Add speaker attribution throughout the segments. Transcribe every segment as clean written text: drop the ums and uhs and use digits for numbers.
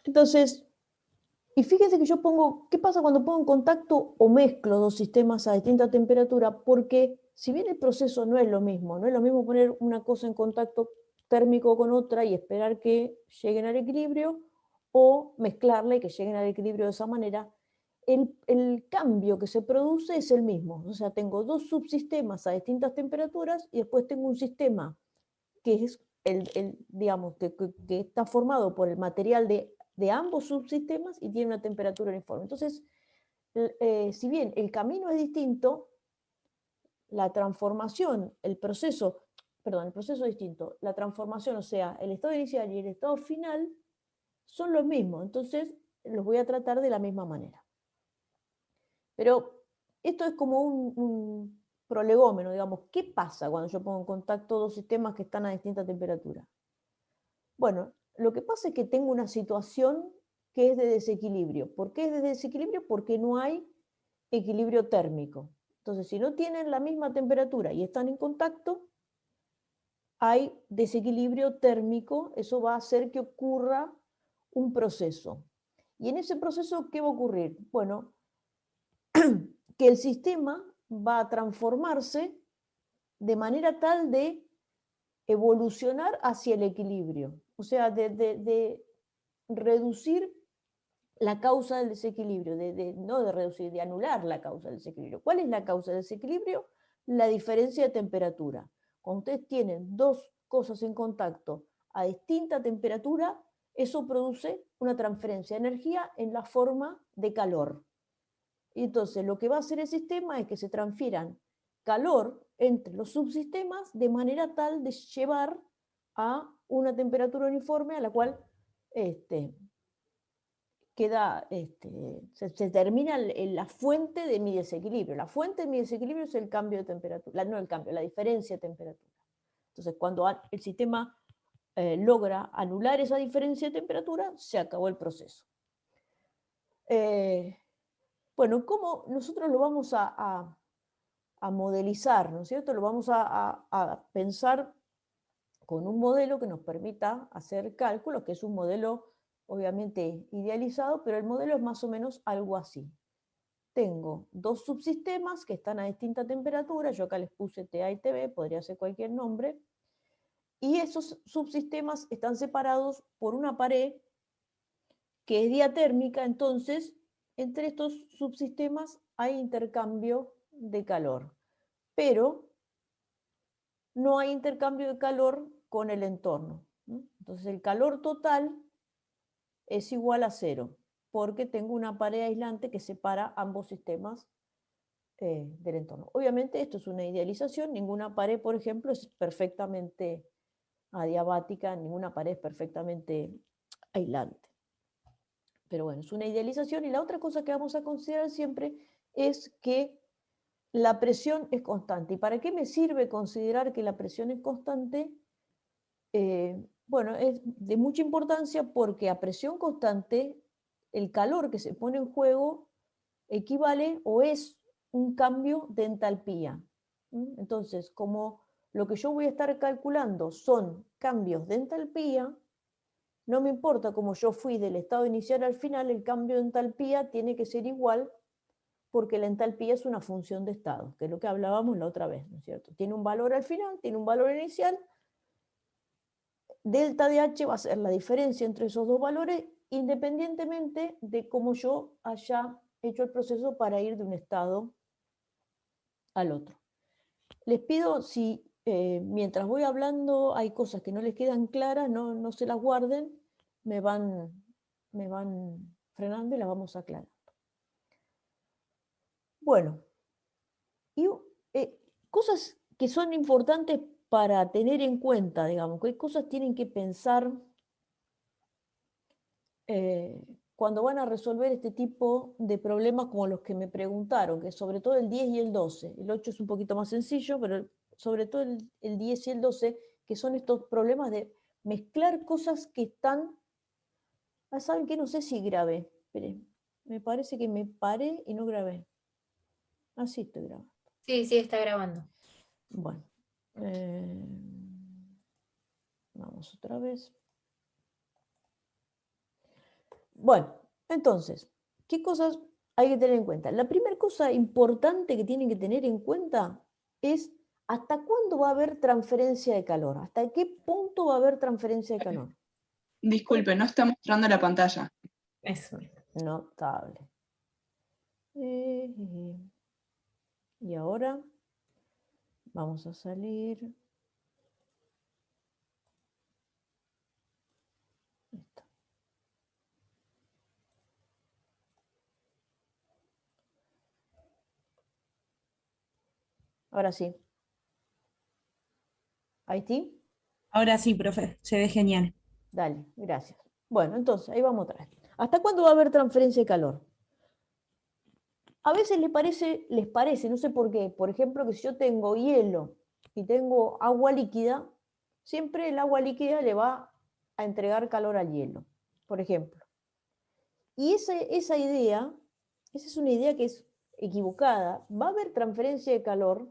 Speaker 1: Entonces, y fíjense que yo pongo, ¿qué pasa cuando pongo en contacto o mezclo dos sistemas a distinta temperatura? Porque si bien el proceso no es lo mismo, no es lo mismo poner una cosa en contacto térmico con otra y esperar que lleguen al equilibrio, o mezclarla y que lleguen al equilibrio de esa manera, el cambio que se produce es el mismo. O sea, tengo dos subsistemas a distintas temperaturas y después tengo un sistema que es digamos, que está formado por el material de ambos subsistemas y tiene una temperatura uniforme. Entonces, si bien el camino es distinto, la transformación, el proceso es distinto, la transformación, o sea, el estado inicial y el estado final son los mismos, entonces los voy a tratar de la misma manera. Pero esto es como un prolegómeno, digamos, ¿qué pasa cuando yo pongo en contacto dos sistemas que están a distinta temperatura? Bueno, lo que pasa es que tengo una situación que es de desequilibrio. ¿Por qué es de desequilibrio? Porque no hay equilibrio térmico. Entonces, si no tienen la misma temperatura y están en contacto, hay desequilibrio térmico. Eso va a hacer que ocurra un proceso. Y en ese proceso, ¿qué va a ocurrir? Bueno, que el sistema va a transformarse de manera tal de evolucionar hacia el equilibrio. O sea, de reducir la causa del desequilibrio, no de reducir, de anular la causa del desequilibrio. ¿Cuál es la causa del desequilibrio? La diferencia de temperatura. Cuando ustedes tienen dos cosas en contacto a distinta temperatura, eso produce una transferencia de energía en la forma de calor. Y entonces lo que va a hacer el sistema es que se transfieran calor entre los subsistemas de manera tal de llevar a una temperatura uniforme a la cual queda, se termina la fuente de mi desequilibrio. La fuente de mi desequilibrio es el cambio de temperatura, no el cambio, la diferencia de temperatura. Entonces, cuando el sistema logra anular esa diferencia de temperatura, se acabó el proceso. Bueno, ¿cómo nosotros lo vamos a modelizar, ¿no es cierto? Lo vamos a pensar con un modelo que nos permita hacer cálculos, que es un modelo obviamente idealizado, pero el modelo es más o menos algo así. Tengo dos subsistemas que están a distinta temperatura, yo acá les puse TA y TB, podría ser cualquier nombre, y esos subsistemas están separados por una pared que es diatérmica, entonces entre estos subsistemas hay intercambio de calor, pero no hay intercambio de calor con el entorno. Entonces el calor total es igual a cero, porque tengo una pared aislante que separa ambos sistemas del entorno. Obviamente esto es una idealización, ninguna pared, por ejemplo, es perfectamente adiabática, ninguna pared es perfectamente aislante. Pero bueno, es una idealización y la otra cosa que vamos a considerar siempre es que la presión es constante. ¿Y para qué me sirve considerar que la presión es constante? Bueno, es de mucha importancia porque a presión constante el calor que se pone en juego equivale o es un cambio de entalpía. Entonces, como lo que yo voy a estar calculando son cambios de entalpía, no me importa cómo yo fui del estado inicial al final, el cambio de entalpía tiene que ser igual porque la entalpía es una función de estado, que es lo que hablábamos la otra vez, ¿no es cierto? Tiene un valor al final, tiene un valor inicial. Delta de H va a ser la diferencia entre esos dos valores independientemente de cómo yo haya hecho el proceso para ir de un estado al otro. Les pido, si mientras voy hablando hay cosas que no les quedan claras, no se las guarden, me van frenando y las vamos a aclarar. Bueno, y cosas que son importantes para tener en cuenta, digamos, qué cosas tienen que pensar cuando van a resolver este tipo de problemas como los que me preguntaron, que sobre todo el 10 y el 12. El 8 es un poquito más sencillo, pero sobre todo el 10 y el 12, que son estos problemas de mezclar cosas que están... Ah, ¿saben qué? No sé si grabé. Esperen, me parece que me paré y no grabé. Ah, sí, estoy grabando.
Speaker 2: Sí, sí, está grabando.
Speaker 1: Bueno, vamos otra vez. Bueno, entonces, ¿qué cosas hay que tener en cuenta? La primera cosa importante que tienen que tener en cuenta es hasta cuándo va a haber transferencia de calor, hasta qué punto va a haber transferencia de calor.
Speaker 2: Disculpe, no está mostrando la pantalla.
Speaker 3: Eso.
Speaker 1: Notable. Y ahora vamos a salir. Esto. Ahora sí. ¿Ahí?
Speaker 3: Ahora sí, profe, se ve genial.
Speaker 1: Dale, gracias. Bueno, entonces, ahí vamos otra vez. ¿Hasta cuándo va a haber transferencia de calor? A veces les parece, no sé por qué, por ejemplo, que si yo tengo hielo y tengo agua líquida, siempre el agua líquida le va a entregar calor al hielo, por ejemplo. Y esa idea, esa es una idea que es equivocada. Va a haber transferencia de calor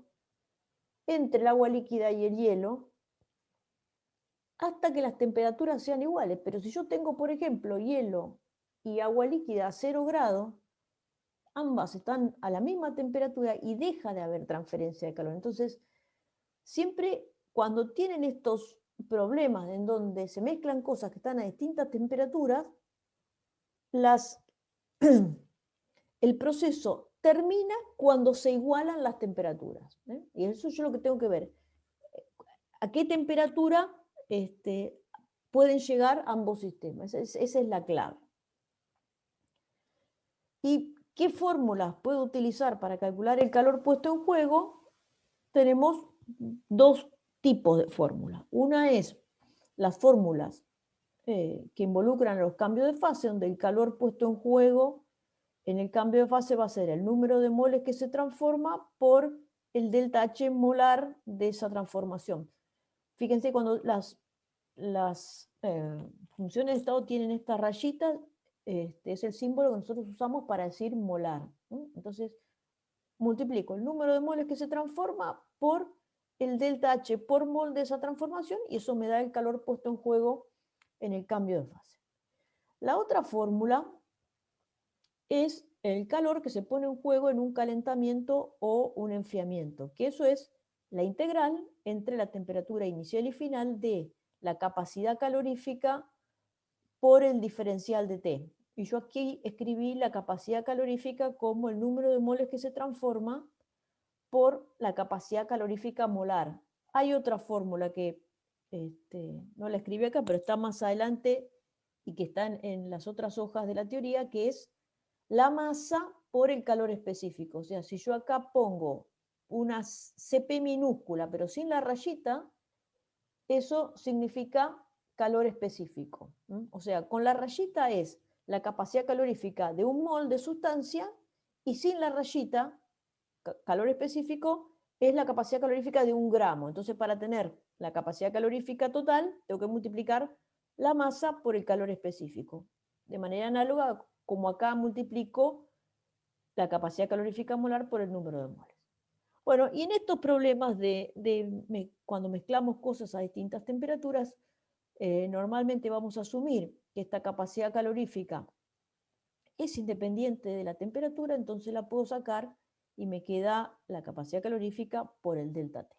Speaker 1: entre el agua líquida y el hielo hasta que las temperaturas sean iguales. Pero si yo tengo, por ejemplo, hielo y agua líquida a 0 grados, ambas están a la misma temperatura y deja de haber transferencia de calor. Entonces, siempre cuando tienen estos problemas en donde se mezclan cosas que están a distintas temperaturas, el proceso termina cuando se igualan las temperaturas. Y eso yo lo que tengo que ver. ¿A qué temperatura pueden llegar ambos sistemas? Esa es la clave. ¿Y qué fórmulas puedo utilizar para calcular el calor puesto en juego? Tenemos dos tipos de fórmulas. Una es las fórmulas que involucran los cambios de fase, donde el calor puesto en juego en el cambio de fase va a ser el número de moles que se transforma por el delta H molar de esa transformación. Fíjense, cuando las funciones de estado tienen esta rayita, es el símbolo que nosotros usamos para decir molar. Entonces, multiplico el número de moles que se transforma por el delta H por mol de esa transformación y eso me da el calor puesto en juego en el cambio de fase. La otra fórmula es el calor que se pone en juego en un calentamiento o un enfriamiento, que eso es la integral entre la temperatura inicial y final de la capacidad calorífica por el diferencial de T. Y yo aquí escribí la capacidad calorífica como el número de moles que se transforma por la capacidad calorífica molar. Hay otra fórmula que no la escribí acá, pero está más adelante y que está en las otras hojas de la teoría, que es la masa por el calor específico. O sea, si yo acá pongo una CP minúscula, pero sin la rayita, eso significa calor específico. O sea, con la rayita es la capacidad calorífica de un mol de sustancia y sin la rayita, calor específico, es la capacidad calorífica de 1 gramo. Entonces, para tener la capacidad calorífica total, tengo que multiplicar la masa por el calor específico. De manera análoga, como acá multiplico la capacidad calorífica molar por el número de moles. Bueno, y en estos problemas cuando mezclamos cosas a distintas temperaturas, normalmente vamos a asumir que esta capacidad calorífica es independiente de la temperatura, entonces la puedo sacar y me queda la capacidad calorífica por el delta T.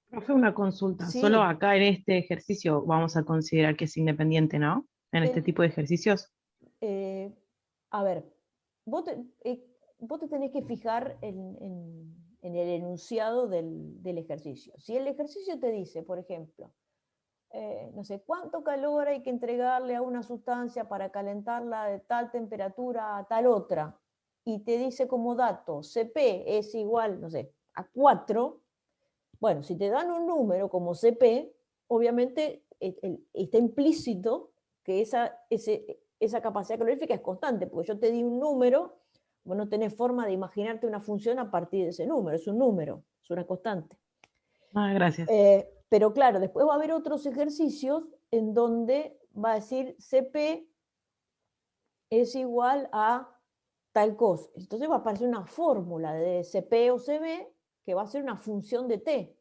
Speaker 4: Profe, una consulta.
Speaker 1: Sí.
Speaker 4: Solo acá en este ejercicio vamos a considerar que es independiente, ¿no? En este tipo de ejercicios.
Speaker 1: A ver, vos te tenés que fijar en el enunciado del ejercicio. Si el ejercicio te dice, por ejemplo, no sé, cuánto calor hay que entregarle a una sustancia para calentarla de tal temperatura a tal otra, y te dice como dato, Cp es igual, no sé, a 4, bueno, si te dan un número como Cp, obviamente está implícito que esa capacidad calorífica es constante, porque yo te di un número, vos no tenés forma de imaginarte una función a partir de ese número, es un número, es una constante.
Speaker 4: Ah, gracias.
Speaker 1: Pero claro, después va a haber otros ejercicios en donde va a decir Cp es igual a tal cosa. Entonces va a aparecer una fórmula de Cp o Cv que va a ser una función de t.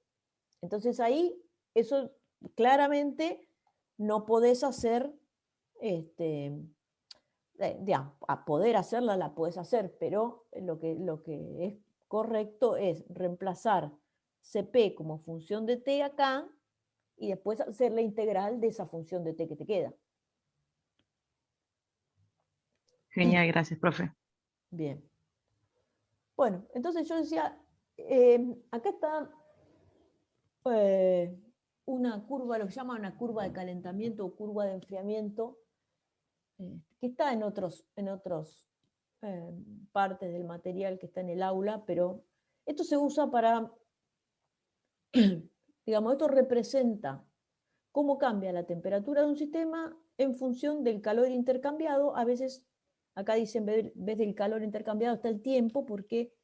Speaker 1: Entonces ahí, eso claramente no podés hacer a poder hacerla la puedes hacer, pero lo que es correcto es reemplazar CP como función de t acá y después hacer la integral de esa función de t que te queda.
Speaker 4: Genial, gracias, profe.
Speaker 1: Bien. Bueno, entonces yo decía, acá está una curva, lo que llaman una curva de calentamiento o curva de enfriamiento, que está en otros partes del material que está en el aula, pero esto se usa para, digamos, esto representa cómo cambia la temperatura de un sistema en función del calor intercambiado. A veces, acá dicen, en vez del calor intercambiado está el tiempo, porque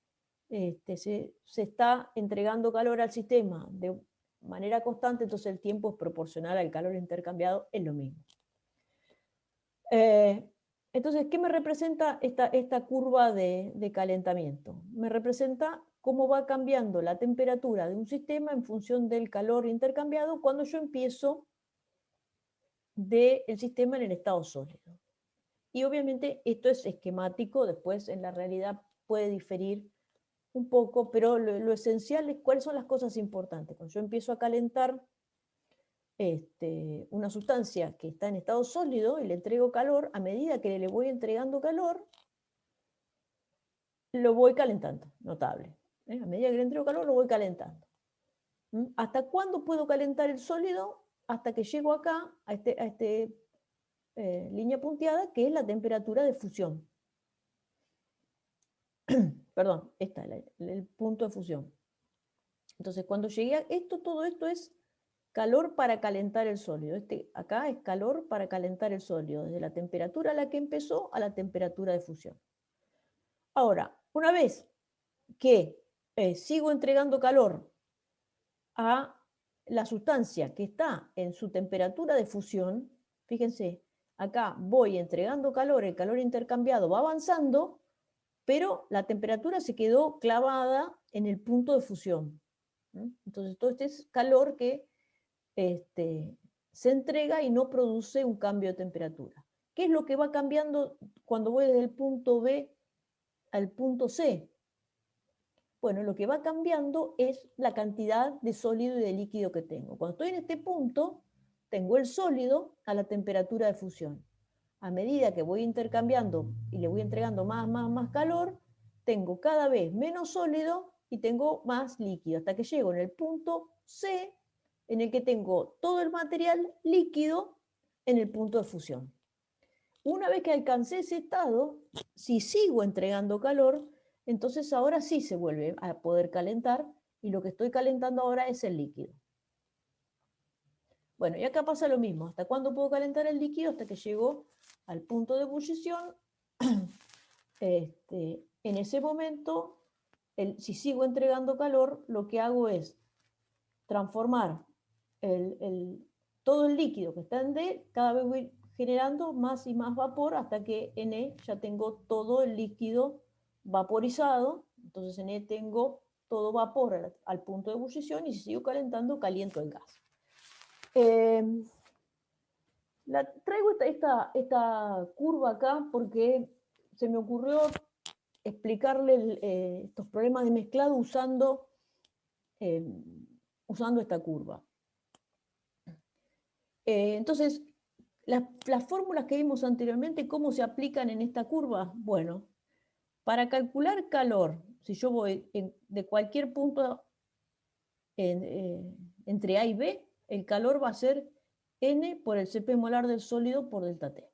Speaker 1: se está entregando calor al sistema de manera constante, entonces el tiempo es proporcional al calor intercambiado, es lo mismo. Entonces, ¿qué me representa esta curva de calentamiento? Me representa cómo va cambiando la temperatura de un sistema en función del calor intercambiado cuando yo empiezo del sistema en el estado sólido. Y obviamente esto es esquemático, después en la realidad puede diferir un poco, pero lo esencial es cuáles son las cosas importantes. Cuando yo empiezo a calentar una sustancia que está en estado sólido y le entrego calor, a medida que le voy entregando calor, lo voy calentando, notable. A medida que le entrego calor, lo voy calentando. ¿Hasta cuándo puedo calentar el sólido? Hasta que llego acá, a esta línea punteada, que es la temperatura de fusión. Perdón, esta es el punto de fusión. Entonces, cuando llegué a esto, todo esto es calor para calentar el sólido. Acá es calor para calentar el sólido, desde la temperatura a la que empezó a la temperatura de fusión. Ahora, una vez que sigo entregando calor a la sustancia que está en su temperatura de fusión, fíjense, acá voy entregando calor, el calor intercambiado va avanzando, pero la temperatura se quedó clavada en el punto de fusión. Entonces, todo este es calor que se entrega y no produce un cambio de temperatura. ¿Qué es lo que va cambiando cuando voy desde el punto B al punto C? Bueno, lo que va cambiando es la cantidad de sólido y de líquido que tengo. Cuando estoy en este punto, tengo el sólido a la temperatura de fusión. A medida que voy intercambiando y le voy entregando más calor, tengo cada vez menos sólido y tengo más líquido, hasta que llego en el punto C, en el que tengo todo el material líquido en el punto de fusión. Una vez que alcancé ese estado, si sigo entregando calor, entonces ahora sí se vuelve a poder calentar, y lo que estoy calentando ahora es el líquido. Bueno, y acá pasa lo mismo. ¿Hasta cuándo puedo calentar el líquido? Hasta que llego al punto de ebullición. En ese momento, si sigo entregando calor, lo que hago es transformar todo el líquido que está en D, cada vez voy generando más y más vapor hasta que en E ya tengo todo el líquido vaporizado. Entonces en E tengo todo vapor al punto de ebullición, y si sigo calentando, caliento el gas. Traigo esta curva acá porque se me ocurrió explicarle estos problemas de mezclado usando esta curva. Entonces, las fórmulas que vimos anteriormente, ¿cómo se aplican en esta curva? Bueno, para calcular calor, si yo voy de cualquier punto entre A y B, el calor va a ser N por el Cp molar del sólido por delta T.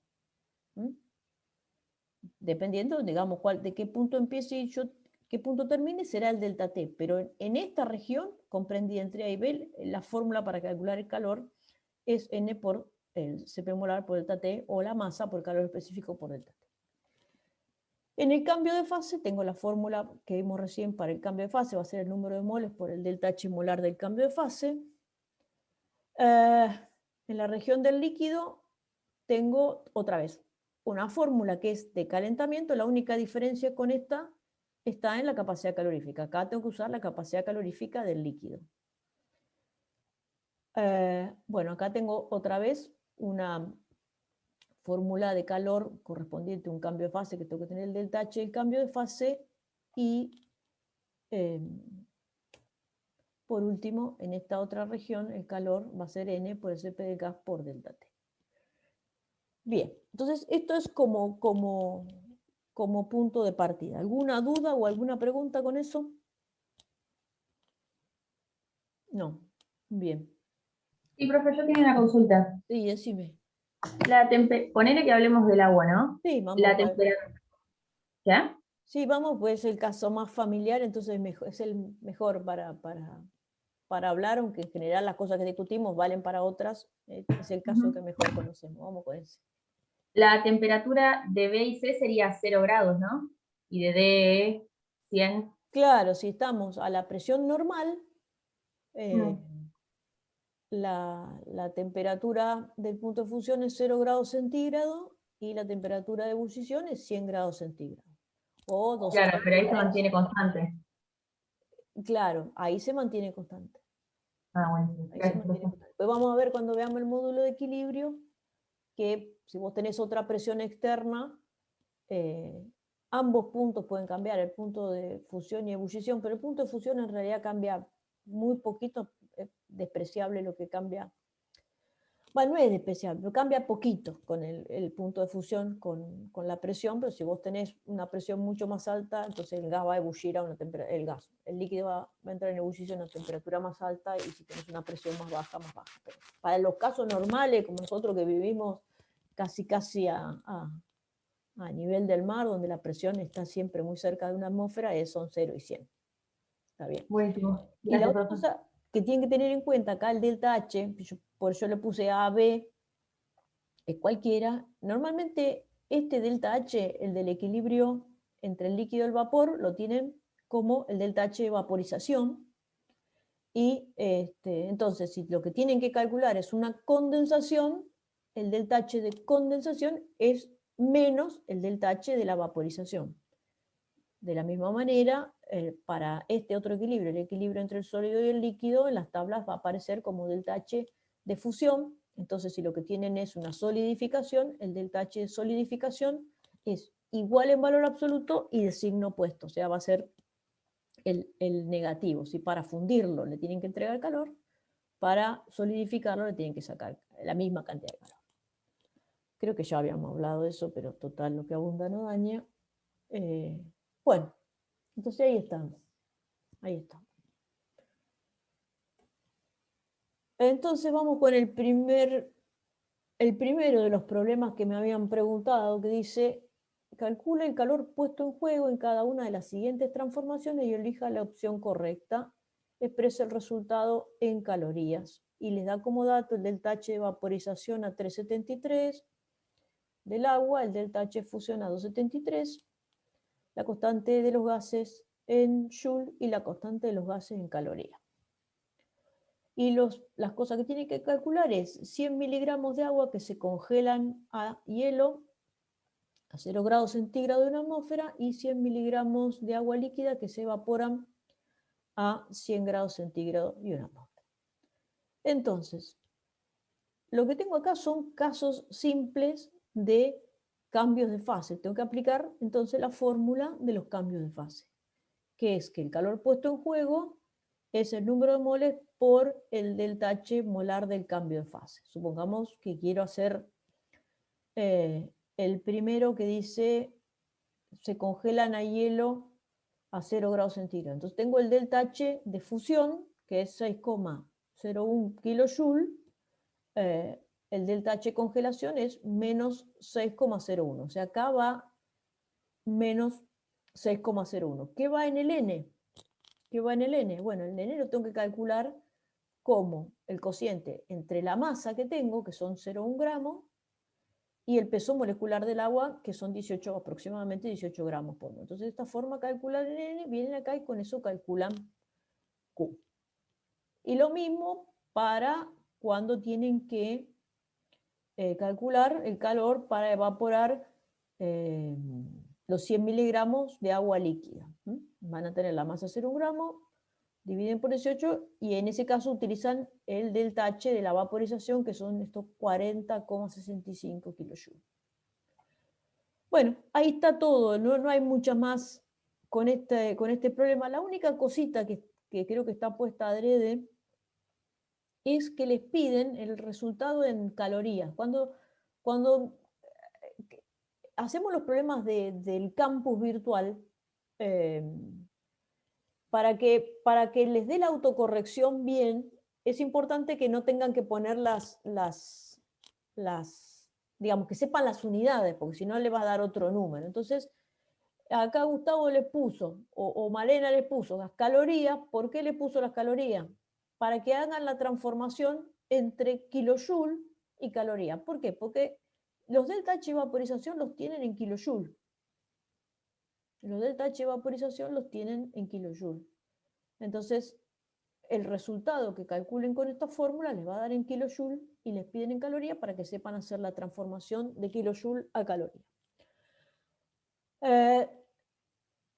Speaker 1: Dependiendo, digamos, de qué punto empiece y qué punto termine, será el delta T. Pero en esta región, comprendida entre A y B, la fórmula para calcular el calor es N por el Cp molar por delta T, o la masa por calor específico por delta T. En el cambio de fase tengo la fórmula que vimos recién para el cambio de fase, va a ser el número de moles por el delta H molar del cambio de fase. En la región del líquido tengo otra vez una fórmula que es de calentamiento. La única diferencia con esta está en la capacidad calorífica. Acá tengo que usar la capacidad calorífica del líquido. Bueno, acá tengo otra vez una fórmula de calor correspondiente a un cambio de fase, que tengo que tener el delta H, el cambio de fase, y por último, en esta otra región, el calor va a ser N por el Cp del gas por delta T. Bien, entonces esto es como punto de partida. ¿Alguna duda o alguna pregunta con eso? No. Bien.
Speaker 5: Sí, profe, yo tenía una consulta.
Speaker 1: Sí, decime.
Speaker 5: Ponele que hablemos del agua, ¿no?
Speaker 1: Sí, vamos.
Speaker 5: La temperatura. ¿Qué?
Speaker 1: Sí, vamos, pues es el caso más familiar, entonces es el mejor para hablar, aunque en general las cosas que discutimos valen para otras. Es el caso que mejor conocemos. Vamos con ese.
Speaker 5: La temperatura de B y C sería 0 grados, ¿no? Y de D, 100.
Speaker 1: Claro, si estamos a la presión normal, la temperatura del punto de fusión es 0 grados centígrados y la temperatura de ebullición es 100 grados centígrados. O 200
Speaker 5: Claro, pero ahí se
Speaker 1: grados.
Speaker 5: mantiene constante.
Speaker 1: Claro, ahí se mantiene constante.
Speaker 5: Ah, bueno.
Speaker 1: Ahí se mantiene constante. Pues vamos a ver cuando veamos el módulo de equilibrio que si vos tenés otra presión externa, ambos puntos pueden cambiar, el punto de fusión y ebullición, pero el punto de fusión en realidad cambia muy poquito, es despreciable lo que cambia. Bueno, no es despreciable, pero cambia poquito con el punto de fusión, con la presión, pero si vos tenés una presión mucho más alta, entonces el gas va a ebullir a una temperatura, el líquido va a entrar en ebullición a una temperatura más alta, y si tenés una presión más baja, más baja. Pero para los casos normales, como nosotros que vivimos casi a nivel del mar, donde la presión está siempre muy cerca de una atmósfera, son 0 y 100. Está bien.
Speaker 5: Buenísimo.
Speaker 1: Y la
Speaker 5: Gracias,
Speaker 1: otra
Speaker 5: profe.
Speaker 1: cosa que tienen que tener en cuenta acá, el delta H, por eso le puse AB, es cualquiera. Normalmente este delta H, el del equilibrio entre el líquido y el vapor, lo tienen como el delta H de vaporización. Y entonces, si lo que tienen que calcular es una condensación, el delta H de condensación es menos el delta H de la vaporización. De la misma manera, para este otro equilibrio, el equilibrio entre el sólido y el líquido, en las tablas va a aparecer como delta H de fusión. Entonces, si lo que tienen es una solidificación, el delta H de solidificación es igual en valor absoluto y de signo opuesto, o sea, va a ser el negativo. Si para fundirlo le tienen que entregar calor, para solidificarlo le tienen que sacar la misma cantidad de calor. Creo que ya habíamos hablado de eso, pero total, lo que abunda no daña. Bueno, entonces ahí está. Ahí está. Entonces vamos con el primero de los problemas que me habían preguntado, que dice: calcula el calor puesto en juego en cada una de las siguientes transformaciones y elija la opción correcta. Expresa el resultado en calorías. Y les da como dato el delta H de vaporización a 373 del agua, el delta H de fusión a 273, la constante de los gases en Joule y la constante de los gases en calorías. Y las cosas que tienen que calcular es 100 miligramos de agua que se congelan a hielo a 0 grados centígrados de una atmósfera y 100 miligramos de agua líquida que se evaporan a 100 grados centígrados y una atmósfera. Entonces, lo que tengo acá son casos simples de cambios de fase. Tengo que aplicar entonces la fórmula de los cambios de fase, que es que el calor puesto en juego es el número de moles por el delta H molar del cambio de fase. Supongamos que quiero hacer el primero que dice se congelan a hielo a 0 grados centígrados. Entonces tengo el delta H de fusión, que es 6,01 kilojoule. El delta H de congelación es menos 6,01. O sea, acá va menos 6,01. ¿Qué va en el N? ¿Qué va en el N? Bueno, el N lo tengo que calcular como el cociente entre la masa que tengo, que son 0,1 gramos, y el peso molecular del agua, que son aproximadamente 18 gramos por mol. Entonces, de esta forma calcular el N, vienen acá y con eso calculan Q. Y lo mismo para cuando tienen que calcular el calor para evaporar los 100 miligramos de agua líquida. Van a tener la masa 0,1 gramo, dividen por 18 y en ese caso utilizan el delta H de la vaporización, que son estos 40,65 kilojoules. Bueno, ahí está todo, no hay mucha más con este problema. La única cosita que creo que está puesta adrede es que les piden el resultado en calorías. Cuando hacemos los problemas del campus virtual, para que les dé la autocorrección bien, es importante que no tengan que poner digamos, que sepan las unidades, porque si no le va a dar otro número. Entonces, acá Gustavo les puso, o Malena les puso las calorías. ¿Por qué le puso las calorías? Para que hagan la transformación entre kilojoule y caloría. ¿Por qué? Porque los delta H de vaporización los tienen en kilojoule. Los delta H de vaporización los tienen en kilojoule. Entonces, el resultado que calculen con esta fórmula les va a dar en kilojoule y les piden en calorías para que sepan hacer la transformación de kilojoule a caloría.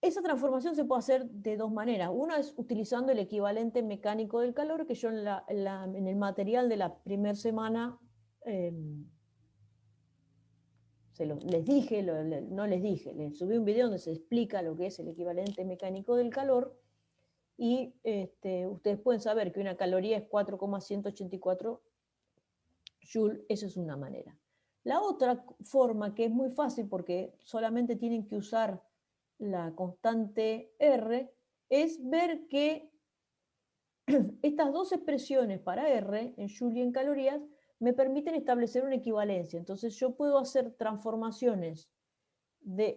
Speaker 1: Esa transformación se puede hacer de dos maneras. Una es utilizando el equivalente mecánico del calor, que yo en el material de la primera semana les dije, no les dije, les subí un video donde se explica lo que es el equivalente mecánico del calor, y ustedes pueden saber que una caloría es 4,184 joule. Esa es una manera. La otra forma, que es muy fácil porque solamente tienen que usar la constante R, es ver que estas dos expresiones para R, en joule y en calorías, me permiten establecer una equivalencia. Entonces yo puedo hacer transformaciones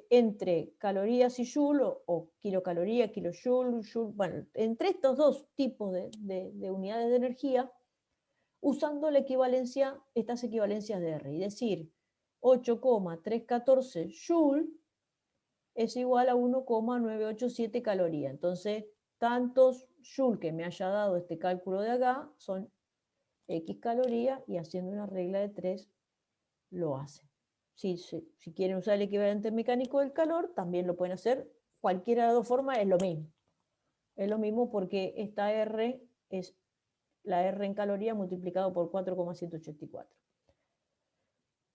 Speaker 1: entre calorías y joule, o kilocaloría, kilojoule, joule, bueno, entre estos dos tipos de unidades de energía, usando la equivalencia, estas equivalencias de R, y decir 8,314 joule es igual a 1,987 calorías. Entonces, tantos joule que me haya dado este cálculo de acá son X calorías, y haciendo una regla de 3 lo hacen. Si quieren usar el equivalente mecánico del calor, también lo pueden hacer. Cualquiera de las dos formas es lo mismo. Es lo mismo porque esta R es la R en caloría multiplicado por 4,184.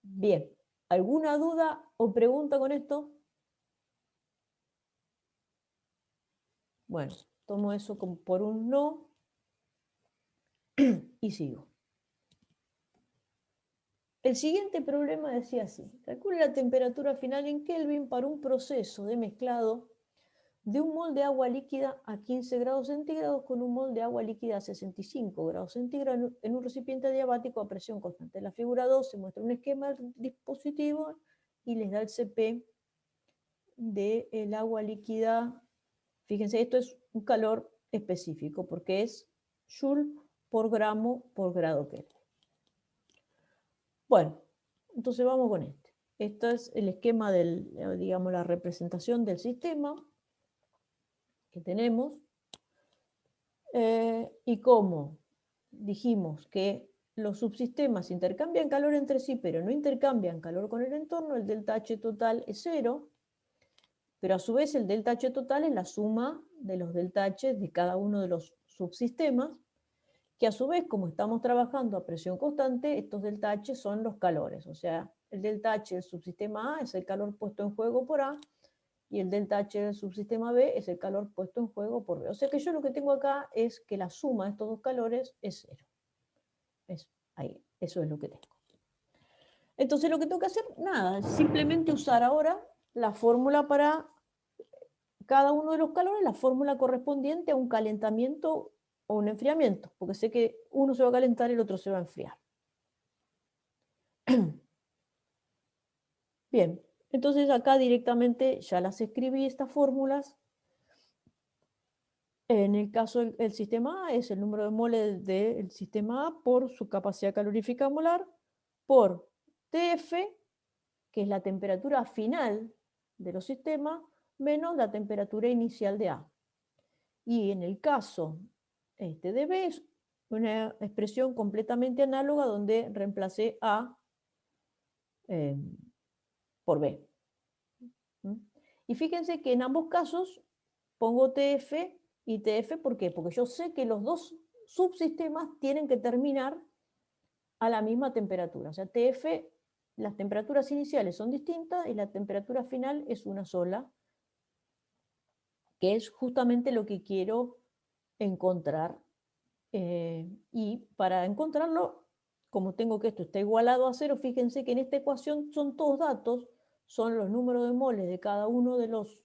Speaker 1: Bien, ¿alguna duda o pregunta con esto? Bueno, tomo eso como por un no y sigo. El siguiente problema decía así: calcule la temperatura final en Kelvin para un proceso de mezclado de un mol de agua líquida a 15 grados centígrados con un mol de agua líquida a 65 grados centígrados en un recipiente adiabático a presión constante. En la figura 2 se muestra un esquema del dispositivo y les da el CP del agua líquida. Fíjense, esto es un calor específico porque es joule por gramo por grado Kelvin. Bueno, entonces vamos con este. Esto es el esquema digamos, la representación del sistema que tenemos. Y como dijimos que los subsistemas intercambian calor entre sí, pero no intercambian calor con el entorno, el delta H total es 0, pero a su vez el delta H total es la suma de los delta H de cada uno de los subsistemas, que a su vez, como estamos trabajando a presión constante, estos delta H son los calores. O sea, el delta H del subsistema A es el calor puesto en juego por A, y el delta H del subsistema B es el calor puesto en juego por B. O sea que yo lo que tengo acá es que la suma de estos dos calores es 0. Ahí, eso es lo que tengo. Entonces lo que tengo que hacer, nada, es simplemente usar ahora la fórmula para cada uno de los calores, la fórmula correspondiente a un calentamiento o un enfriamiento, porque sé que uno se va a calentar y el otro se va a enfriar. Bien, entonces acá directamente ya las escribí, estas fórmulas. En el caso del sistema A es el número de moles del sistema A por su capacidad calorífica molar, por TF, que es la temperatura final de los sistemas, menos la temperatura inicial de A. Y en el caso de B es una expresión completamente análoga donde reemplacé A por B. Y fíjense que en ambos casos pongo TF y TF, ¿por qué? Porque yo sé que los dos subsistemas tienen que terminar a la misma temperatura. O sea, TF las temperaturas iniciales son distintas y la temperatura final es una sola, que es justamente lo que quiero encontrar. Y para encontrarlo, como tengo que esto está igualado a 0, fíjense que en esta ecuación son todos datos, son los números de moles de cada uno de los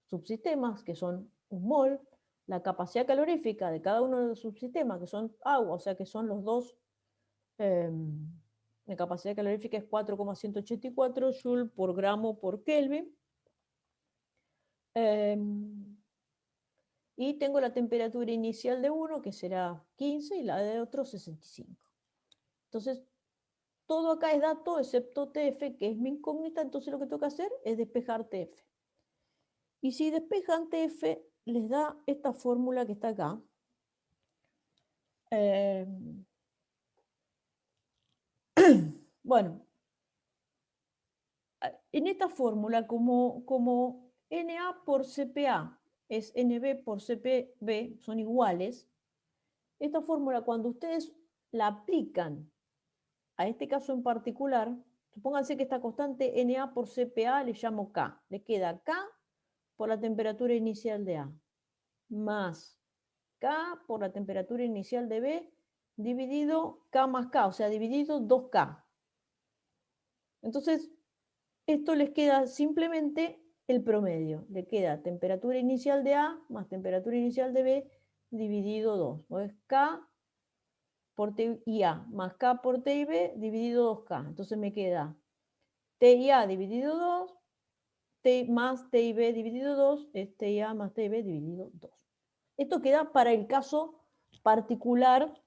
Speaker 1: subsistemas, que son un mol, la capacidad calorífica de cada uno de los subsistemas, que son agua, o sea que son los dos, la capacidad calorífica es 4,184 Joule por gramo por Kelvin. Y tengo la temperatura inicial de uno, que será 15, y la de otro 65. Entonces, todo acá es dato, excepto TF, que es mi incógnita, entonces lo que tengo que hacer es despejar TF. Y si despejan TF, les da esta fórmula que está acá. Bueno, en esta fórmula, como Na por CPA es NB por CPB, son iguales, esta fórmula cuando ustedes la aplican a este caso en particular, supónganse que esta constante Na por CPA le llamo K, le queda K por la temperatura inicial de A, más K por la temperatura inicial de B, dividido K más K, o sea, dividido 2K. Entonces, esto les queda simplemente el promedio. Le queda temperatura inicial de A más temperatura inicial de B dividido 2. O es K por T y A más K por T y B dividido 2K. Entonces me queda T y A dividido 2, T más T y B dividido 2, es T y A más T y B dividido 2. Esto queda para el caso particular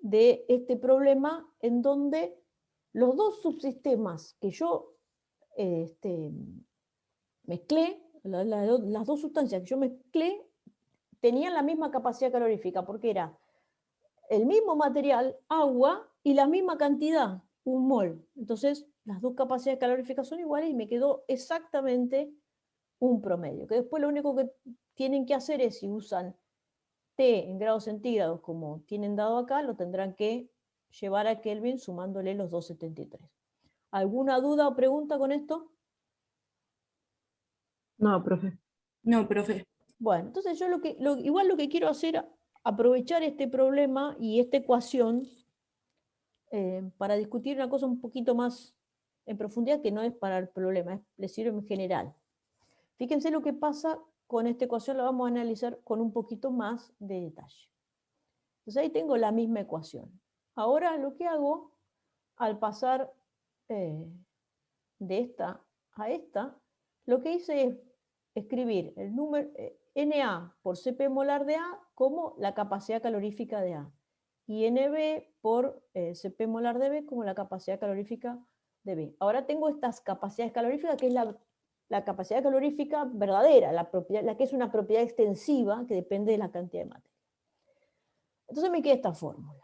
Speaker 1: de este problema en donde los dos subsistemas que yo mezclé, las dos sustancias que yo mezclé tenían la misma capacidad calorífica, porque era el mismo material, agua, y la misma cantidad, un mol. Entonces, las dos capacidades caloríficas son iguales y me quedó exactamente un promedio. Que después lo único que tienen que hacer es, si usan T en grados centígrados como tienen dado acá, lo tendrán que llevar a Kelvin sumándole los 273. ¿Alguna duda o pregunta con esto?
Speaker 4: No, profe.
Speaker 3: No, profe.
Speaker 1: Bueno, entonces yo igual lo que quiero hacer, aprovechar este problema y esta ecuación para discutir una cosa un poquito más en profundidad, que no es para el problema, le sirve en general. Fíjense lo que pasa con esta ecuación, la vamos a analizar con un poquito más de detalle. Entonces ahí tengo la misma ecuación. Ahora lo que hago, al pasar de esta a esta, lo que hice es escribir el número Na por Cp molar de A como la capacidad calorífica de A y Nb por Cp molar de B como la capacidad calorífica de B. Ahora tengo estas capacidades caloríficas, que es la capacidad calorífica verdadera, la que es una propiedad extensiva que depende de la cantidad de materia. Entonces me queda esta fórmula.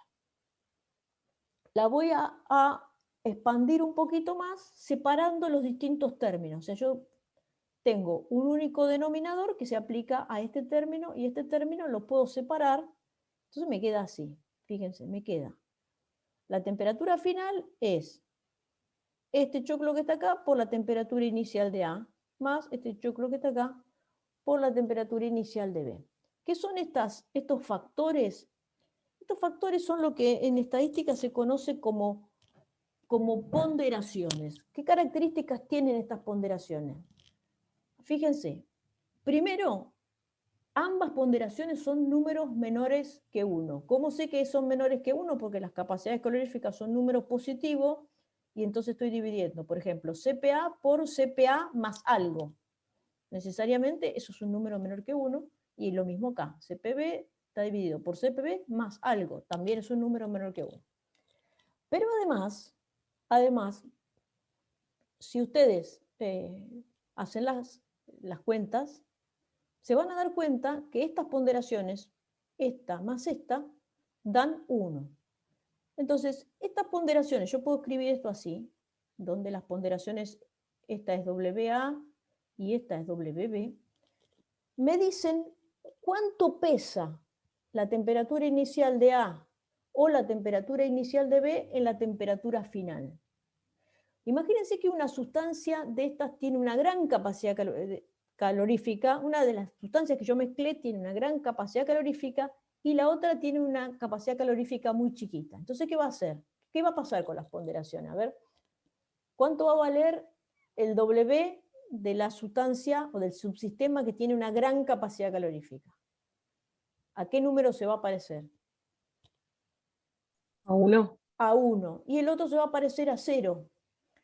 Speaker 1: La voy a expandir un poquito más separando los distintos términos. O sea, yo tengo un único denominador que se aplica a este término y este término lo puedo separar. Entonces me queda así. Fíjense, me queda. La temperatura final es este choclo que está acá por la temperatura inicial de A, más este choclo que está acá por la temperatura inicial de B. ¿Qué son estos factores? Estos factores son lo que en estadística se conoce como ponderaciones. ¿Qué características tienen estas ponderaciones? Fíjense, primero, ambas ponderaciones son números menores que 1. ¿Cómo sé que son menores que 1? Porque las capacidades caloríficas son números positivos y entonces estoy dividiendo, por ejemplo, CPA por CPA más algo. Necesariamente eso es un número menor que 1 y lo mismo acá. CPB está dividido por CPB más algo, también es un número menor que 1. Pero además, si ustedes hacen las cuentas, se van a dar cuenta que estas ponderaciones, esta más esta, dan 1. Entonces, estas ponderaciones, yo puedo escribir esto así, donde las ponderaciones, esta es WA y esta es WB, me dicen cuánto pesa la temperatura inicial de A o la temperatura inicial de B en la temperatura final. Imagínense que una sustancia de estas tiene una gran capacidad calorífica, una de las sustancias que yo mezclé tiene una gran capacidad calorífica y la otra tiene una capacidad calorífica muy chiquita. Entonces, ¿qué va a hacer? ¿Qué va a pasar con las ponderaciones? A ver, ¿cuánto va a valer el W de la sustancia o del subsistema que tiene una gran capacidad calorífica? ¿A qué número se va a parecer?
Speaker 4: A 1.
Speaker 1: A 1. Y el otro se va a parecer a 0.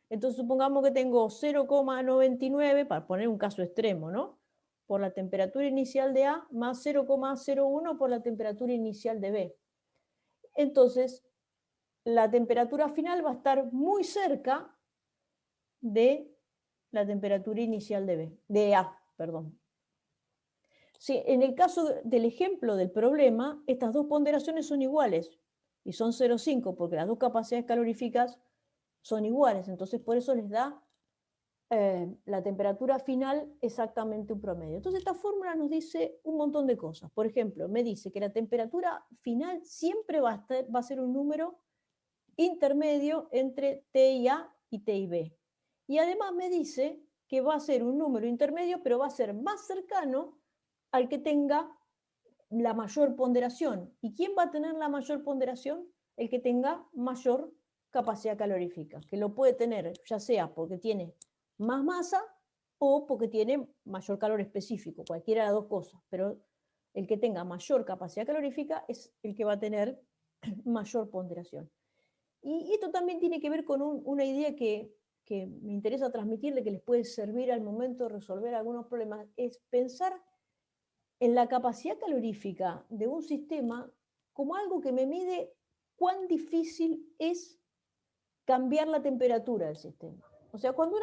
Speaker 1: Entonces supongamos que tengo 0,99, para poner un caso extremo, ¿no? Por la temperatura inicial de A más 0,01 por la temperatura inicial de B. Entonces, la temperatura final va a estar muy cerca de la temperatura inicial de A, perdón. Sí, en el caso del ejemplo del problema, estas dos ponderaciones son iguales y son 0,5 porque las dos capacidades caloríficas son iguales, entonces por eso les da la temperatura final exactamente un promedio. Entonces esta fórmula nos dice un montón de cosas. Por ejemplo, me dice que la temperatura final siempre va a ser un número intermedio entre T y A y T y B. Y además me dice que va a ser un número intermedio, pero va a ser más cercano al que tenga la mayor ponderación. ¿Y quién va a tener la mayor ponderación? El que tenga mayor capacidad calorífica, que lo puede tener ya sea porque tiene más masa o porque tiene mayor calor específico, cualquiera de las dos cosas, pero el que tenga mayor capacidad calorífica es el que va a tener mayor ponderación. Y esto también tiene que ver con una idea que me interesa transmitirle, que les puede servir al momento de resolver algunos problemas, es pensar en la capacidad calorífica de un sistema como algo que me mide cuán difícil es cambiar la temperatura del sistema. O sea, cuando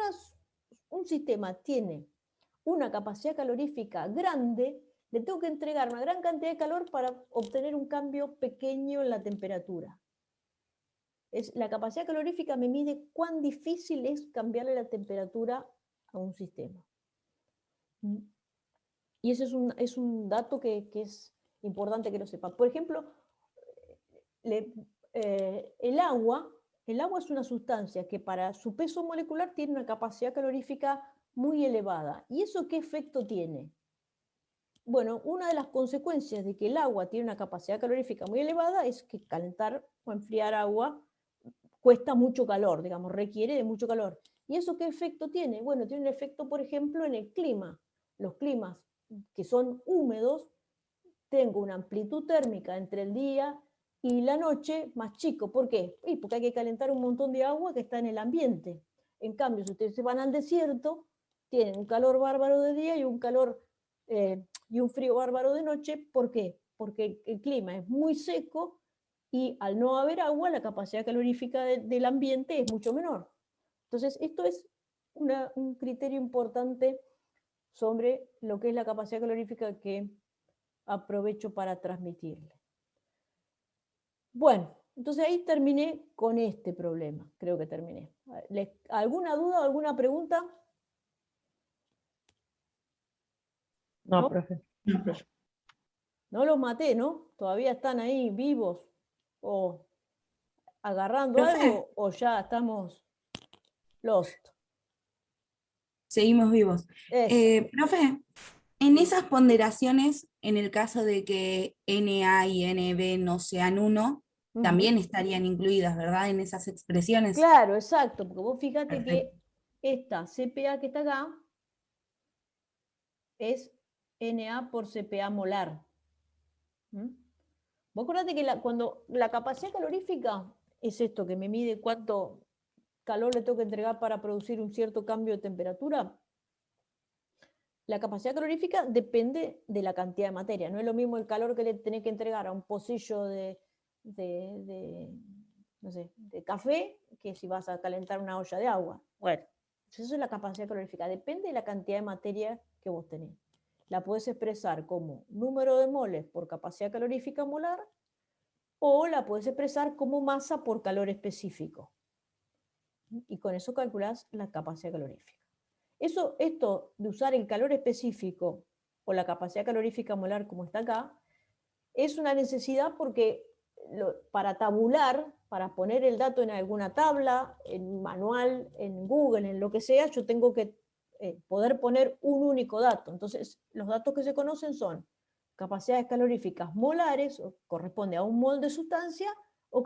Speaker 1: un sistema tiene una capacidad calorífica grande, le tengo que entregar una gran cantidad de calor para obtener un cambio pequeño en la temperatura. La capacidad calorífica me mide cuán difícil es cambiarle la temperatura a un sistema. Y ese es un dato que es importante que lo sepan. Por ejemplo, el agua es una sustancia que para su peso molecular tiene una capacidad calorífica muy elevada. ¿Y eso qué efecto tiene? Bueno, una de las consecuencias de que el agua tiene una capacidad calorífica muy elevada es que calentar o enfriar agua cuesta mucho calor, digamos, requiere de mucho calor. ¿Y eso qué efecto tiene? Bueno, tiene un efecto, por ejemplo, en el clima. Los climas que son húmedos, tengo una amplitud térmica entre el día y la noche más chico. ¿Por qué? Porque hay que calentar un montón de agua que está en el ambiente. En cambio, si ustedes se van al desierto, tienen un calor bárbaro de día y un calor y un frío bárbaro de noche. ¿Por qué? Porque el clima es muy seco y al no haber agua, la capacidad calorífica del ambiente es mucho menor. Entonces, esto es un criterio importante sobre lo que es la capacidad calorífica que aprovecho para transmitirle. Bueno, entonces ahí terminé con este problema, creo que terminé. ¿Alguna duda o alguna pregunta?
Speaker 4: No,
Speaker 1: ¿No?
Speaker 4: profe.
Speaker 2: No, profe.
Speaker 1: No los maté, ¿no? ¿Todavía están ahí vivos o agarrando
Speaker 3: Profe.
Speaker 1: algo o ya estamos lost?
Speaker 3: Seguimos vivos.
Speaker 1: Eso.
Speaker 3: Profe, en esas ponderaciones, en el caso de que NA y NB no sean 1, también estarían incluidas, ¿verdad? En esas expresiones.
Speaker 1: Claro, exacto, porque vos fíjate
Speaker 3: Perfecto.
Speaker 1: que esta CPA que está acá es Na por CPA molar. Vos acordate que cuando la capacidad calorífica es esto, que me mide cuánto calor le tengo que entregar para producir un cierto cambio de temperatura. La capacidad calorífica depende de la cantidad de materia. No es lo mismo el calor que le tenés que entregar a un pocillo no sé, de café que si vas a calentar una olla de agua. Bueno, eso es la capacidad calorífica. Depende de la cantidad de materia que vos tenés. La podés expresar como número de moles por capacidad calorífica molar o la podés expresar como masa por calor específico. Y con eso calculás la capacidad calorífica. Esto de usar el calor específico o la capacidad calorífica molar como está acá, es una necesidad porque para tabular, para poner el dato en alguna tabla, en manual, en Google, en lo que sea, yo tengo que poder poner un único dato. Entonces, los datos que se conocen son capacidades caloríficas molares, corresponde a un mol de sustancia, o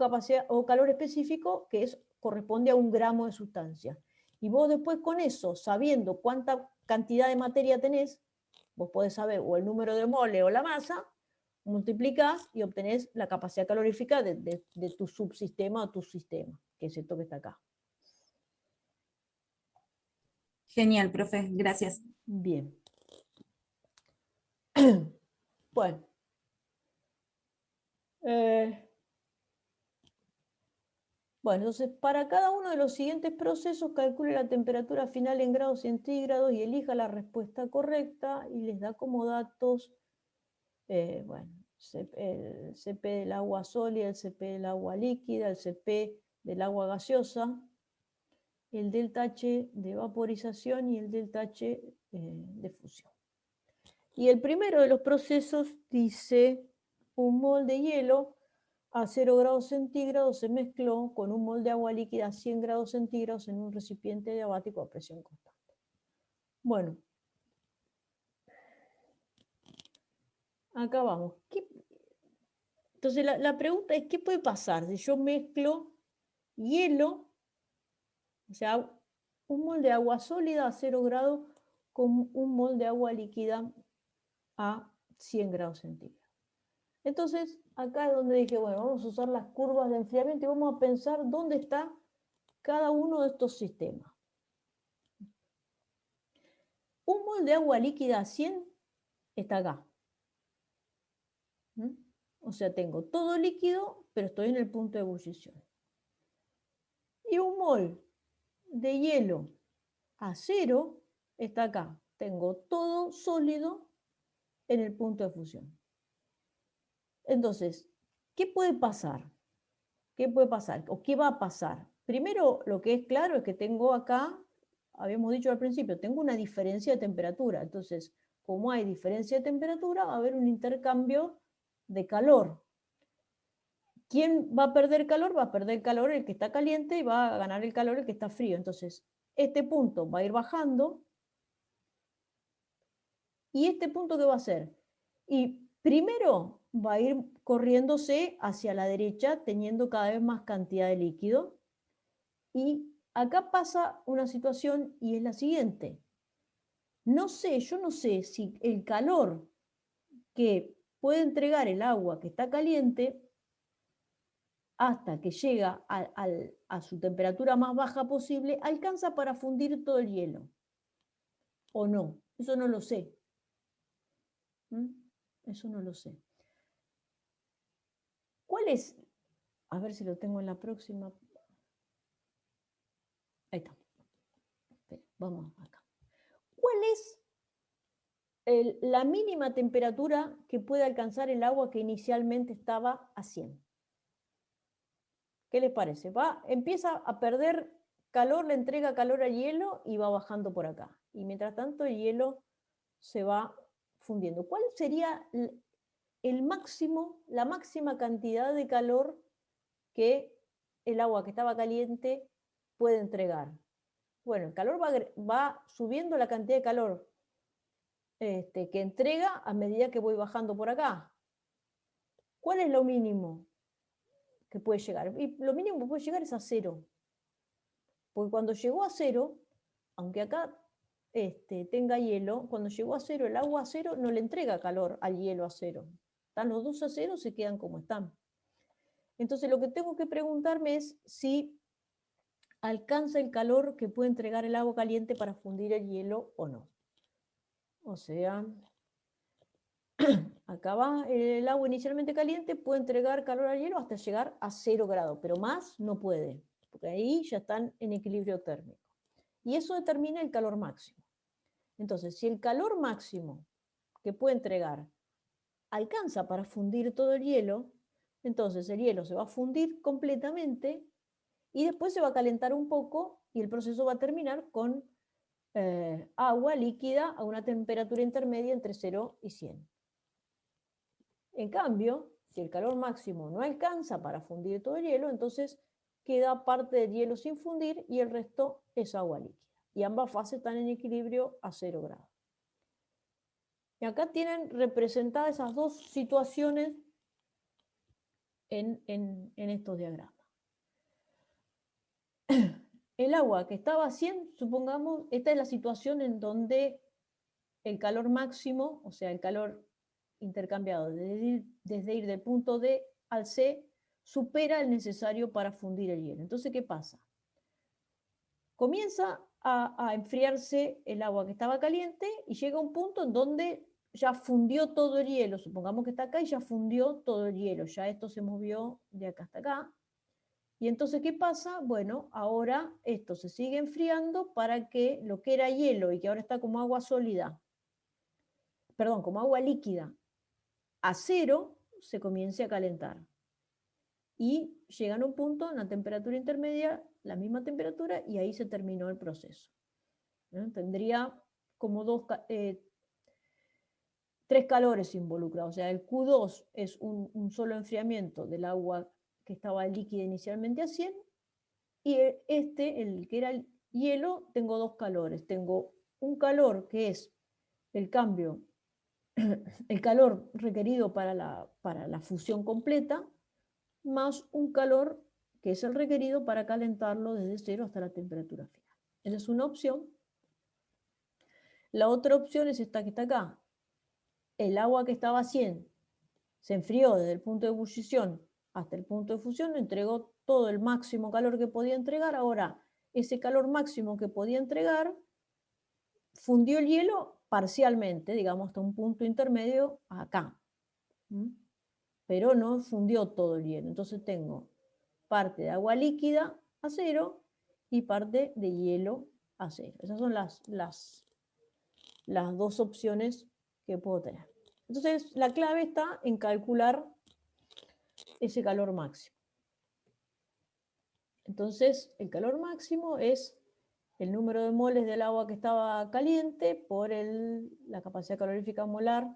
Speaker 1: calor específico, que corresponde a un gramo de sustancia. Y vos después con eso, sabiendo cuánta cantidad de materia tenés, vos podés saber o el número de moles o la masa, multiplicás y obtenés la capacidad calorífica de tu subsistema o tu sistema, que es esto que está acá.
Speaker 3: Genial, profe, gracias.
Speaker 1: Bien. Bueno. Bueno, entonces para cada uno de los siguientes procesos calcule la temperatura final en grados centígrados y elija la respuesta correcta y les da como datos, bueno, el CP del agua sólida, el CP del agua líquida, el CP del agua gaseosa, el delta H de vaporización y el delta H de fusión. Y el primero de los procesos dice un mol de hielo a 0 grados centígrados se mezcló con un mol de agua líquida a 100 grados centígrados en un recipiente diabático a presión constante. Bueno, acá vamos. Entonces la pregunta es, ¿qué puede pasar si yo mezclo hielo, o sea, un mol de agua sólida a 0 grados con un mol de agua líquida a 100 grados centígrados? Entonces, acá es donde dije, bueno, vamos a usar las curvas de enfriamiento y vamos a pensar dónde está cada uno de estos sistemas. Un mol de agua líquida a 100 está acá. O sea, tengo todo líquido, pero estoy en el punto de ebullición. Y un mol de hielo a 0 está acá. Tengo todo sólido en el punto de fusión. Entonces, ¿qué puede pasar? ¿Qué puede pasar? ¿O qué va a pasar? Primero, lo que es claro es que tengo acá, habíamos dicho al principio, tengo una diferencia de temperatura. Entonces, como hay diferencia de temperatura, va a haber un intercambio de calor. ¿Quién va a perder calor? Va a perder calor el que está caliente y va a ganar el calor el que está frío. Entonces, este punto va a ir bajando. ¿Y este punto qué va a hacer? Y primero va a ir corriéndose hacia la derecha, teniendo cada vez más cantidad de líquido. Y acá pasa una situación y es la siguiente. Yo no sé si el calor que puede entregar el agua que está caliente hasta que llega a su temperatura más baja posible, alcanza para fundir todo el hielo. ¿O no? Eso no lo sé. Eso no lo sé. ¿Cuál es? A ver si lo tengo en la próxima. Ahí está. Espera, vamos acá. ¿Cuál es la mínima temperatura que puede alcanzar el agua que inicialmente estaba a 100? ¿Qué les parece? Empieza a perder calor, le entrega calor al hielo y va bajando por acá. Y mientras tanto el hielo se va fundiendo. ¿Cuál sería la máxima cantidad de calor que el agua que estaba caliente puede entregar? Bueno, el calor va subiendo la cantidad de calor que entrega a medida que voy bajando por acá. ¿Cuál es lo mínimo que puede llegar? Y lo mínimo que puede llegar es a 0. Porque cuando llegó a 0, aunque acá tenga hielo, cuando llegó a 0, el agua a 0 no le entrega calor al hielo a 0. Están los dos a 0, se quedan como están. Entonces lo que tengo que preguntarme es si alcanza el calor que puede entregar el agua caliente para fundir el hielo o no. O sea, acá va el agua inicialmente caliente, puede entregar calor al hielo hasta llegar a 0 grados, pero más no puede, porque ahí ya están en equilibrio térmico. Y eso determina el calor máximo. Entonces, si el calor máximo que puede entregar alcanza para fundir todo el hielo, entonces el hielo se va a fundir completamente y después se va a calentar un poco y el proceso va a terminar con agua líquida a una temperatura intermedia entre 0 y 100. En cambio, Si el calor máximo no alcanza para fundir todo el hielo, entonces queda parte del hielo sin fundir y el resto es agua líquida. Y ambas fases están en equilibrio a 0 grados. Y acá tienen representadas esas dos situaciones en estos diagramas. El agua que estaba a 100, supongamos, esta es la situación en donde el calor máximo, o sea, el calor intercambiado desde ir del punto D al C, supera el necesario para fundir el hielo. Entonces, ¿qué pasa? Comienza a enfriarse el agua que estaba caliente y llega un punto en donde ya fundió todo el hielo. Supongamos que está acá y ya fundió todo el hielo. Ya esto se movió de acá hasta acá. Y entonces, ¿qué pasa? Bueno, ahora esto se sigue enfriando para que lo que era hielo y que ahora está como agua sólida, perdón, como agua líquida, a 0, se comience a calentar. Y llegan a un punto, a una temperatura intermedia, la misma temperatura, y ahí se terminó el proceso. Tendría como 3 calores involucrados. O sea, el Q2 es un solo enfriamiento del agua que estaba líquida inicialmente a 100, y el que era el hielo, tengo 2 calores. Tengo un calor que es el cambio, el calor requerido para la fusión completa, más un calor que es el requerido para calentarlo desde 0 hasta la temperatura final. Esa es una opción. La otra opción es esta que está acá. El agua que estaba a 100 se enfrió desde el punto de ebullición hasta el punto de fusión, entregó todo el máximo calor que podía entregar. Ahora, ese calor máximo que podía entregar fundió el hielo parcialmente, digamos, hasta un punto intermedio acá. Pero no fundió todo el hielo. Entonces tengo parte de agua líquida a 0 y parte de hielo a 0. Esas son las dos opciones que puedo tener. Entonces, la clave está en calcular ese calor máximo. Entonces, el calor máximo es el número de moles del agua que estaba caliente por la capacidad calorífica molar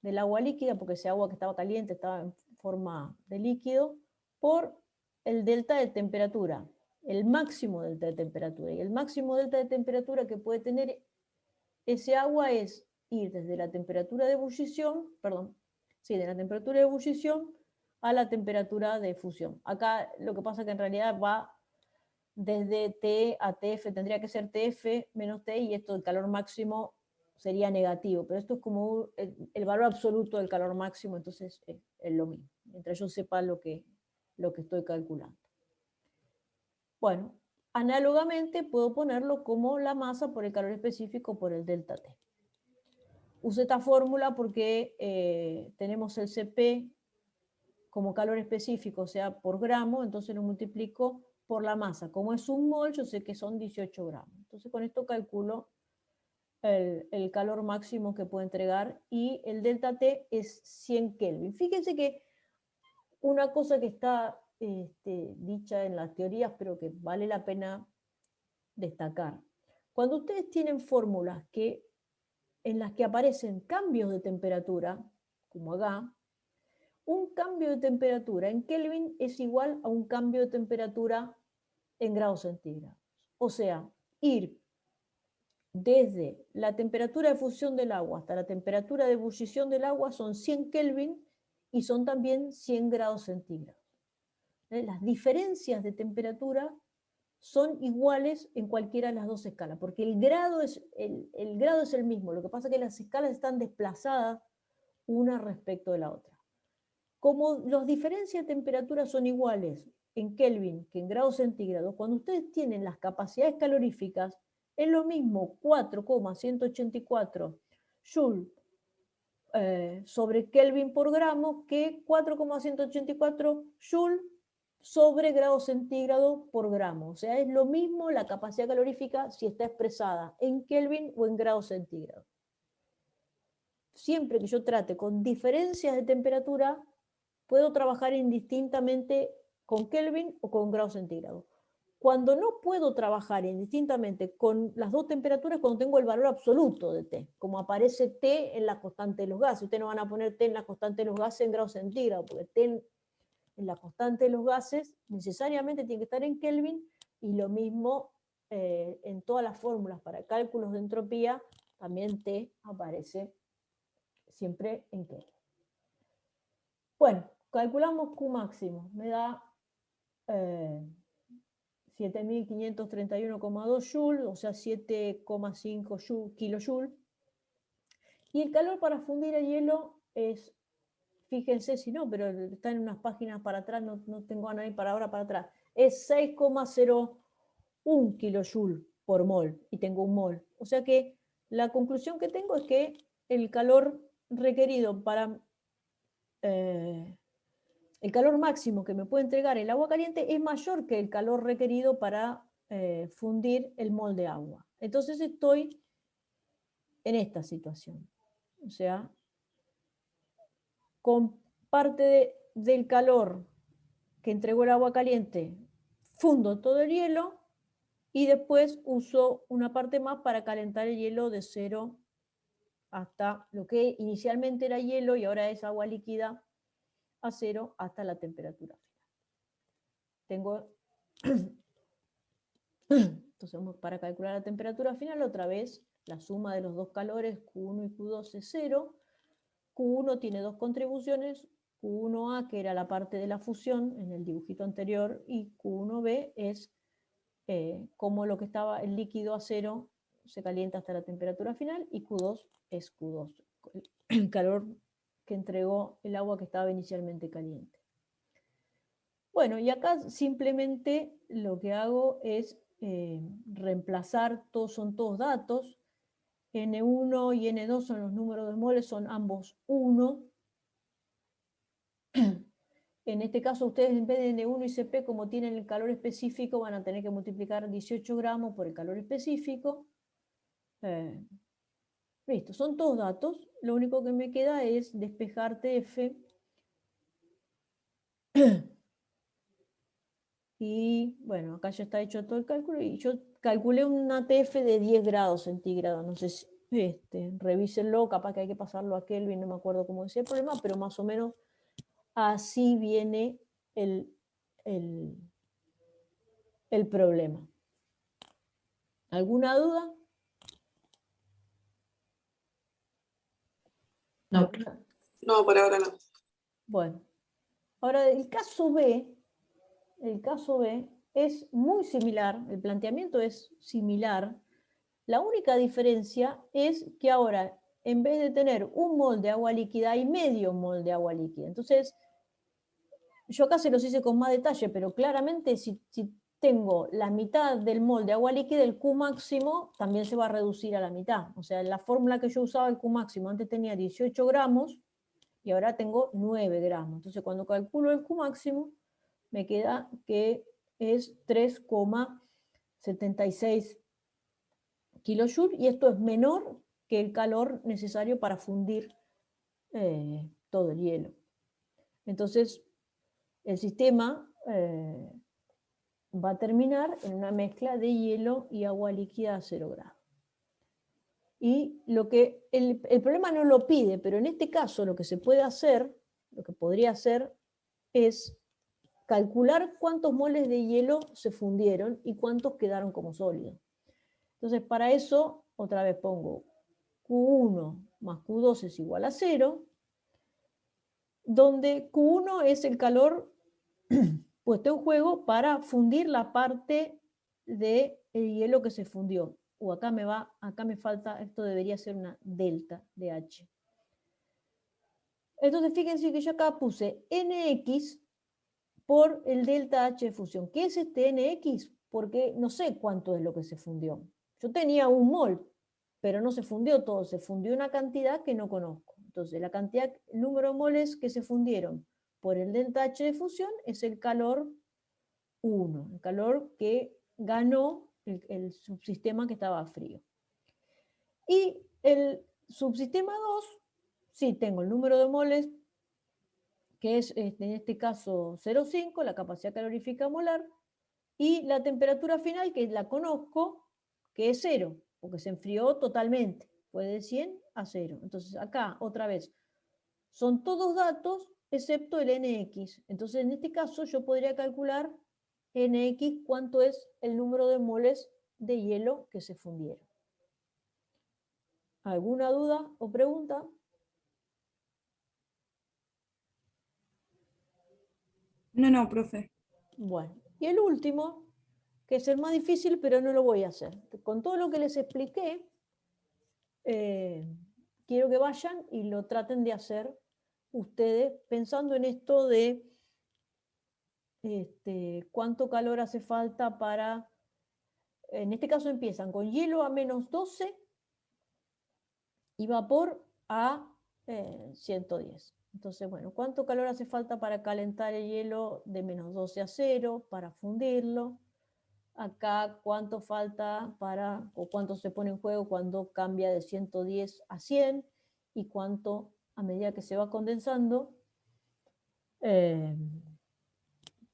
Speaker 1: del agua líquida, porque ese agua que estaba caliente estaba en forma de líquido, por el delta de temperatura, el máximo delta de temperatura. Y el máximo delta de temperatura que puede tener ese agua es ir desde la temperatura de ebullición, de la temperatura de ebullición a la temperatura de fusión. Acá lo que pasa es que en realidad va desde T a TF, tendría que ser TF menos T, y esto, el calor máximo, sería negativo, pero esto es como el valor absoluto del calor máximo, entonces es lo mismo, mientras yo sepa lo que estoy calculando. Bueno, análogamente puedo ponerlo como la masa por el calor específico por el delta T. Usé esta fórmula porque tenemos el Cp como calor específico, o sea, por gramo, entonces lo multiplico por la masa. Como es un mol, yo sé que son 18 gramos. Entonces con esto calculo el calor máximo que puede entregar, y el delta T es 100 Kelvin. Fíjense que una cosa que está dicha en las teorías, pero que vale la pena destacar. Cuando ustedes tienen fórmulas en las que aparecen cambios de temperatura, como acá, un cambio de temperatura en Kelvin es igual a un cambio de temperatura en grados centígrados. O sea, ir desde la temperatura de fusión del agua hasta la temperatura de ebullición del agua son 100 Kelvin y son también 100 grados centígrados. Las diferencias de temperatura son iguales en cualquiera de las dos escalas, porque el grado es el mismo, lo que pasa es que las escalas están desplazadas una respecto de la otra. Como las diferencias de temperatura son iguales en Kelvin que en grados centígrados, cuando ustedes tienen las capacidades caloríficas, es lo mismo 4,184 Joule sobre Kelvin por gramo que 4,184 Joule sobre grado centígrado por gramo. O sea, es lo mismo la capacidad calorífica si está expresada en Kelvin o en grado centígrado. Siempre que yo trate con diferencias de temperatura, puedo trabajar indistintamente con Kelvin o con grado centígrado. Cuando no puedo trabajar indistintamente con las dos temperaturas, cuando tengo el valor absoluto de T, como aparece T en la constante de los gases. Ustedes no van a poner T en la constante de los gases en grados centígrados, porque T en la constante de los gases necesariamente tiene que estar en Kelvin, y lo mismo en todas las fórmulas para cálculos de entropía, también T aparece siempre en Kelvin. Bueno, calculamos Q máximo, me da 7.531,2 joules, o sea 7,5 kilojoules. Y el calor para fundir el hielo es, fíjense si no, pero está en unas páginas para atrás, no tengo a nadie para ahora para atrás, es 6,01 kilojoules por mol, y tengo un mol. O sea que la conclusión que tengo es que el calor requerido para el calor máximo que me puede entregar el agua caliente es mayor que el calor requerido para fundir el mol de agua. Entonces estoy en esta situación. O sea, con parte del calor que entregó el agua caliente, fundo todo el hielo y después uso una parte más para calentar el hielo de 0 hasta lo que inicialmente era hielo y ahora es agua líquida, a 0 hasta la temperatura final. Tengo, entonces para calcular la temperatura final, otra vez la suma de los dos calores, Q1 y Q2 es 0. Q1 tiene dos contribuciones, Q1A, que era la parte de la fusión en el dibujito anterior, y Q1B es como lo que estaba el líquido a 0 se calienta hasta la temperatura final, y Q2 es Q2, el calor que entregó el agua que estaba inicialmente caliente. Bueno, y acá simplemente lo que hago es reemplazar, son todos datos. N1 y N2 son los números de moles, son ambos 1. En este caso ustedes en vez de N1 y Cp, como tienen el calor específico, van a tener que multiplicar 18 gramos por el calor específico. Listo, son todos datos. Lo único que me queda es despejar TF. Y bueno, acá ya está hecho todo el cálculo y yo calculé una TF de 10 grados centígrados. No sé si revísenlo, capaz que hay que pasarlo a Kelvin, no me acuerdo cómo decía el problema, pero más o menos así viene el problema. ¿Alguna duda?
Speaker 2: No.
Speaker 6: No, por ahora no.
Speaker 1: Bueno, ahora el caso B es muy similar, el planteamiento es similar. La única diferencia es que ahora, en vez de tener un mol de agua líquida, hay medio mol de agua líquida. Entonces, yo acá se los hice con más detalle, pero claramente si tengo la mitad del mol de agua líquida, el Q máximo también se va a reducir a la mitad. O sea, en la fórmula que yo usaba, el Q máximo antes tenía 18 gramos y ahora tengo 9 gramos. Entonces, cuando calculo el Q máximo, me queda que es 3,76 kilojoules, y esto es menor que el calor necesario para fundir todo el hielo. Entonces, el sistema va a terminar en una mezcla de hielo y agua líquida a 0 grados. Y lo que el problema no lo pide, pero en este caso lo que se puede hacer, lo que podría hacer es calcular cuántos moles de hielo se fundieron y cuántos quedaron como sólidos. Entonces, para eso, otra vez pongo Q1 más Q2 es igual a 0, donde Q1 es el calor puesto en juego para fundir la parte del hielo que se fundió. Acá me falta, esto debería ser una delta de H. Entonces, fíjense que yo acá puse NX por el delta H de fusión. ¿Qué es este NX? Porque no sé cuánto es lo que se fundió. Yo tenía un mol, pero no se fundió todo, se fundió una cantidad que no conozco. Entonces, el número de moles que se fundieron por el delta H de fusión es el calor 1, el calor que ganó el subsistema que estaba frío. Y el subsistema 2, sí, tengo el número de moles, que es en este caso 0,5, la capacidad calorífica molar, y la temperatura final, que la conozco, que es 0, porque se enfrió totalmente, fue de 100 a 0. Entonces acá, otra vez, son todos datos excepto el NX. Entonces en este caso yo podría calcular NX cuánto es el número de moles de hielo que se fundieron. ¿Alguna duda o pregunta?
Speaker 3: No, profe.
Speaker 1: Bueno, y el último, que es el más difícil, pero no lo voy a hacer. Con todo lo que les expliqué, quiero que vayan y lo traten de hacer ustedes pensando en esto de cuánto calor hace falta para, en este caso empiezan con hielo a -12 y vapor a 110. Entonces, bueno, ¿cuánto calor hace falta para calentar el hielo de -12 a 0, para fundirlo? Acá, ¿cuánto falta para, o cuánto se pone en juego cuando cambia de 110 a 100? Y cuánto a medida que se va condensando,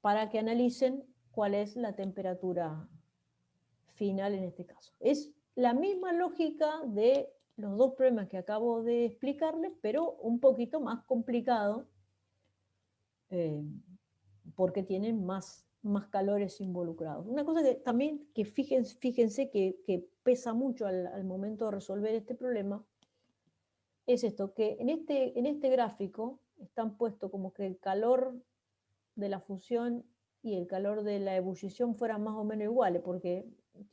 Speaker 1: para que analicen cuál es la temperatura final en este caso. Es la misma lógica de los dos problemas que acabo de explicarles, pero un poquito más complicado, porque tienen más calores involucrados. Una cosa que también, que fíjense que pesa mucho al momento de resolver este problema, es esto, que en este gráfico están puestos como que el calor de la fusión y el calor de la ebullición fueran más o menos iguales, porque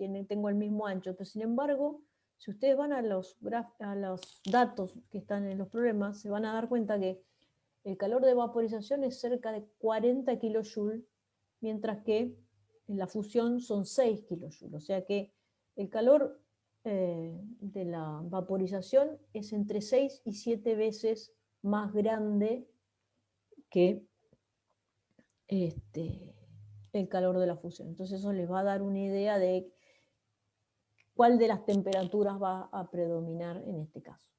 Speaker 1: tengo el mismo ancho, pero sin embargo, si ustedes van a los datos que están en los problemas, se van a dar cuenta que el calor de vaporización es cerca de 40 kilojoules, mientras que en la fusión son 6 kilojoules. O sea que el calor de la vaporización es entre 6 y 7 veces más grande que el calor de la fusión. Entonces eso les va a dar una idea de cuál de las temperaturas va a predominar en este caso.